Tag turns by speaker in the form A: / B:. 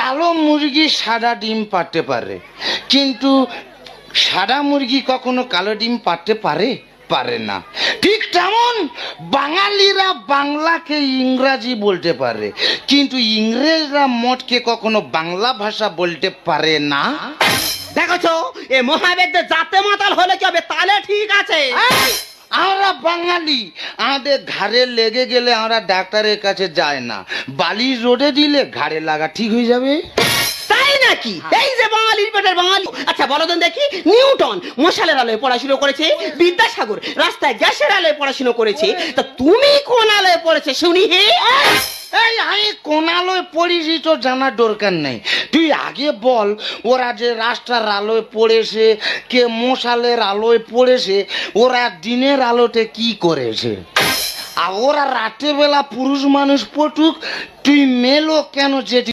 A: কালো মুরগি সাদা ডিম পারতে পারে, কিন্তু সাদা মুরগি কখনো কালো ডিম পারতে পারে? পারে না। ঠিক তেমন বাঙালিরা বাংলাকে ইংরাজি বলতে পারে, কিন্তু ইংরেজরা মঠকে কখনো বাংলা ভাষা বলতে পারে না।
B: দেখছো এ মহাবেদ্য জাতে মাতাল হলে কি হবে? তাহলে ঠিক আছে।
A: আমরা বাঙালি, আমাদের ঘাড়ে লেগে গেলে আমরা ডাক্তারের কাছে যায় না, বালিশ রোডে দিলে ঘাড়ে লাগা ঠিক হয়ে যাবে।
B: তাই নাকি? এই যে বাঙালির পেটের বাঙালি। আচ্ছা বলো তো দেখি, নিউটন মশালের আলোয় পড়াশোনা করেছে, বিদ্যাসাগর রাস্তায় গ্যাসের আলোয় পড়াশোনা করেছে, তা তুমি কোন আলোয় পড়েছে শুনি? হে
A: এই আমি কোন আলোয় পড়েছি তো জানার দরকার নেই, তুই আগে বল ওরা যে রাস্তার আলোয় পড়েছে, কে মশালের আলোয় পড়েছে, ওরা দিনের আলোতে কি করেছে? আর ওরা রাতের বেলা পুরুষ মানুষ পটুক, তুই মেলো কেন যেটি